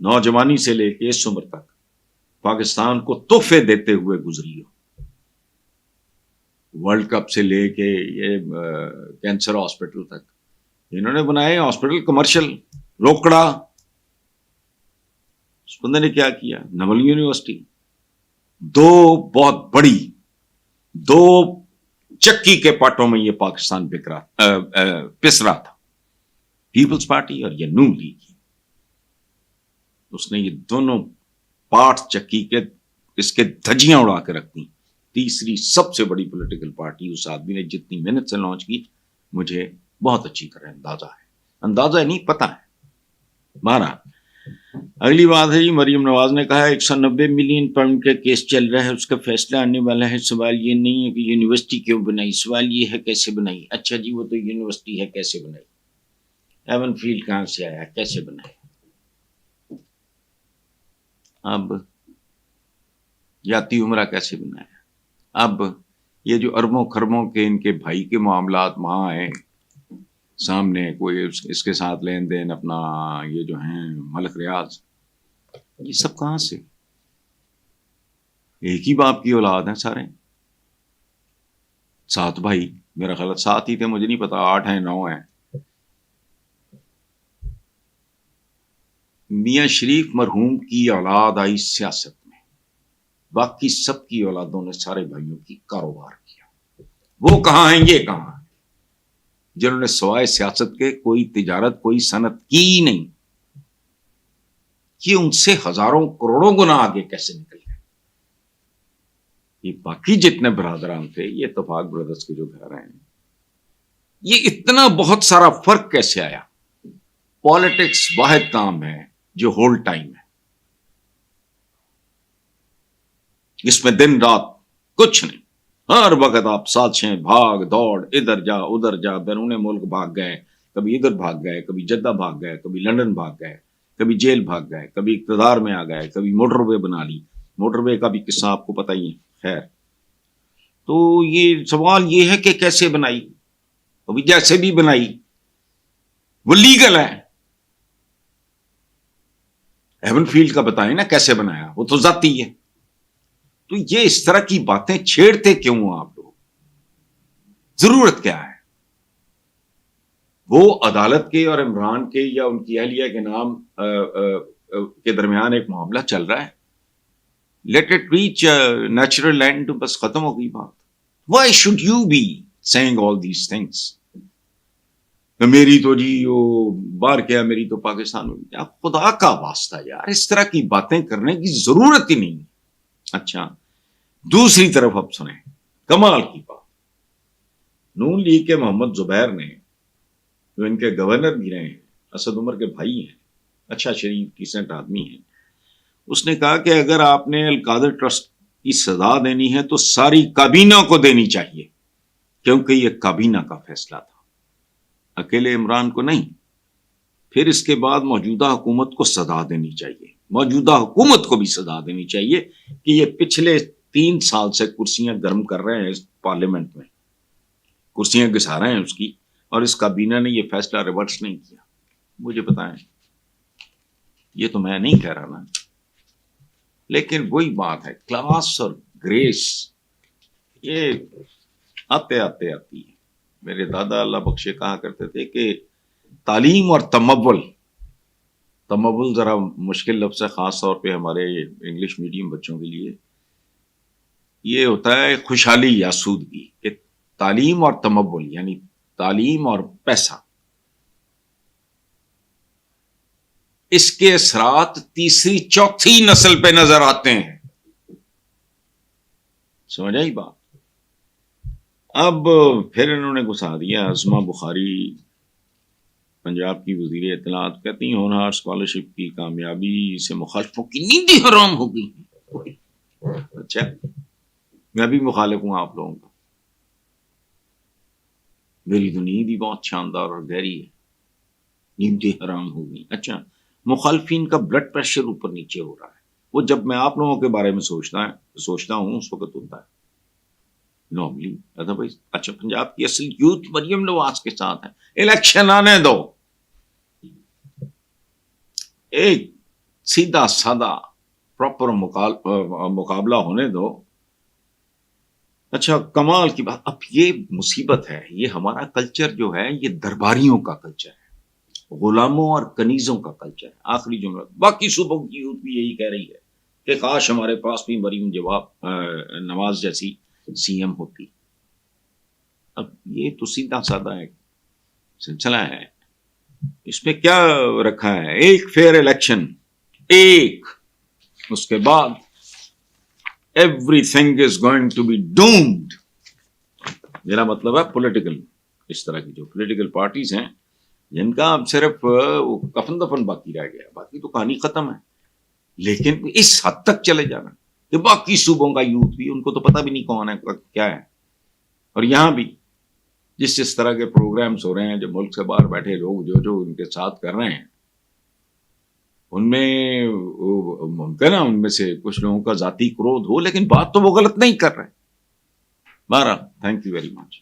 نوجوانی سے لے کے اس عمر تک پاکستان کو تحفے دیتے ہوئے گزری ہو. ورلڈ کپ سے لے کے یہ کینسر ہاسپٹل تک انہوں نے بنائے ہاسپٹل کمرشل. روکڑا اس بندے نے کیا کیا, نول یونیورسٹی, دو بہت بڑی, دو چکی کے پاٹوں میں یہ پاکستان پس رہا تھا, پیپلز پارٹی اور یہ نون لیگ. اس نے یہ دونوں پارٹ چکی کے اس کے دھجیاں اڑا کے رکھ دی. تیسری سب سے بڑی پولیٹیکل پارٹی اس آدمی نے جتنی محنت سے لانچ کی مجھے بہت اچھی طرح اندازہ ہے نہیں پتہ ہے. مارا اگلی بات ہے جی, مریم نواز نے کہا 190 ملین پاؤنڈ کا کیس چل رہا ہے, اس کا فیصلہ آنے والا ہے. سوال یہ نہیں ہے کہ یونیورسٹی کیوں بنائی, سوال یہ ہے کیسے بنائی. اچھا جی, وہ تو یونیورسٹی ہے, کیسے بنائی. ایون فیلڈ کہاں سے آیا, کیسے بنائی. اب جاتی عمرہ کیسے بنایا. اب یہ جو اربوں خربوں کے ان کے بھائی کے معاملات وہاں ہیں سامنے, کوئی اس کے ساتھ لین دین اپنا, یہ جو ہیں ملک ریاض, یہ سب کہاں سے. ایک ہی باپ کی اولاد ہیں سارے, 7 بھائی, میرا خیال 7 ہی تھے, مجھے نہیں پتا 8 ہیں 9 ہیں. میاں شریف مرحوم کی اولاد آئی سیاست میں, باقی سب کی اولادوں نے سارے بھائیوں کی کاروبار کیا. وہ کہاں ہیں, یہ کہاں ہیں جنہوں نے سوائے سیاست کے کوئی تجارت کوئی صنعت کی ہی نہیں. یہ ان سے ہزاروں کروڑوں گنا آگے کیسے نکل گئے. یہ باقی جتنے برادران تھے, یہ اتفاق برادرز کے جو گھر ہیں, یہ اتنا بہت سارا فرق کیسے آیا. پالیٹکس واحد کام ہے جو ہول ٹائم ہے, اس میں دن رات کچھ نہیں. ہر وقت آپ سازشیں, بھاگ دوڑ, ادھر جا ادھر جا, بیرون ملک بھاگ گئے, کبھی ادھر بھاگ گئے, کبھی جدہ بھاگ گئے, کبھی لندن بھاگ گئے, کبھی جیل بھاگ گئے, کبھی اقتدار میں آ گئے, کبھی موٹر وے بنا لی. موٹر وے کا بھی قصہ آپ کو پتہ ہی ہے. خیر, تو یہ سوال یہ ہے کہ کیسے بنائی. ابھی جیسے بھی بنائی وہ لیگل ہے. ہیون فیلڈ کا بتائیں نا کیسے بنایا, وہ تو ذاتی ہے. تو یہ اس طرح کی باتیں چھیڑتے کیوں آپ لوگ, ضرورت کیا ہے. وہ عدالت کے اور عمران کے یا ان کی اہلیہ کے نام کے درمیان ایک معاملہ چل رہا ہے. Let it reach natural land, بس ختم ہو گئی بات. Why should you be seeing all these things. میری تو جی وہ باہر کیا, میری تو پاکستان میں. خدا کا واسطہ یار, اس طرح کی باتیں کرنے کی ضرورت ہی نہیں. اچھا, دوسری طرف اب سنیں کمال کی بات. نون لیگ کے محمد زبیر نے, جو ان کے گورنر بھی رہے ہیں, اسد عمر کے بھائی ہیں, اچھا شریف ڈیسنٹ آدمی ہیں, اس نے کہا کہ اگر آپ نے القادر ٹرسٹ کی سزا دینی ہے تو ساری کابینہ کو دینی چاہیے, کیونکہ یہ کابینہ کا فیصلہ تھا, اکیلے عمران کو نہیں. پھر اس کے بعد موجودہ حکومت کو سزا دینی چاہیے, موجودہ حکومت کو بھی سزا دینی چاہیے کہ یہ پچھلے 3 سال سے کرسیاں گرم کر رہے ہیں اس پارلیمنٹ میں, کرسیاں گھسا رہے ہیں اس کی, اور اس کابینہ نے یہ فیصلہ ریورس نہیں کیا. مجھے بتائیں, یہ تو میں نہیں کہہ رہا نا, لیکن وہی بات ہے, کلاس اور گریس یہ آتے آتی ہے. میرے دادا اللہ بخشے کہا کرتے تھے کہ تعلیم اور تمول ذرا مشکل لفظ ہے, خاص طور پہ ہمارے انگلش میڈیم بچوں کے لیے. یہ ہوتا ہے خوشحالی یا سودگی, کہ تعلیم اور تمول یعنی تعلیم اور پیسہ, اس کے اثرات تیسری چوتھی نسل پہ نظر آتے ہیں. سمجھ آئی بات. اب پھر انہوں نے گھسا دیا. عظمہ بخاری پنجاب کی وزیر اطلاعات کہتی ہیں ہونہار اسکالرشپ کی کامیابی سے مخالفوں کی نیندیں حرام ہو گئی. اچھا, میں بھی مخالف ہوں آپ لوگوں کا, میری تو نیند ہی بہت شاندار اور گہری ہے, نیندیں حرام ہو گئی. اچھا, مخالفین کا بلڈ پریشر اوپر نیچے ہو رہا ہے. وہ جب میں آپ لوگوں کے بارے میں سوچتا ہوں اس وقت ہوتا ہے نارملی. اچھا, پنجاب کی اصل یوتھ مریم نواز کے ساتھ ہے, الیکشن آنے دو. ایک سیدھا سادہ پراپر مقابلہ ہونے دو. اچھا کمال کی بات. اب یہ مصیبت ہے, یہ ہمارا کلچر جو ہے یہ درباریوں کا کلچر ہے, غلاموں اور کنیزوں کا کلچر ہے. آخری جملہ, باقی صوبوں کی یوتھ بھی یہی کہہ رہی ہے کہ کاش ہمارے پاس بھی مریم نواز جیسی سی ایم ہوتی. اب یہ تو سیدھا سادہ ایک سلسلہ ہے, اس میں کیا رکھا ہے, ایک فیئر الیکشن, ایک, اس کے بعد everything is going to be doomed. میرا مطلب ہے پولیٹیکل, اس طرح کی جو پولیٹیکل پارٹیز ہیں جن کا اب صرف کفن دفن باقی رہ گیا, باقی تو کہانی ختم ہے. لیکن اس حد تک چلے جانا کہ باقی صوبوں کا یوتھ بھی, ان کو تو پتہ بھی نہیں کون ہے کیا ہے. اور یہاں بھی جس طرح کے پروگرامز ہو رہے ہیں, جو ملک سے باہر بیٹھے لوگ جو ان کے ساتھ کر رہے ہیں, ان میں ممکن ہے ان میں سے کچھ لوگوں کا ذاتی کرودھ ہو, لیکن بات تو وہ غلط نہیں کر رہے. بہرحال تھینک یو ویری مچ.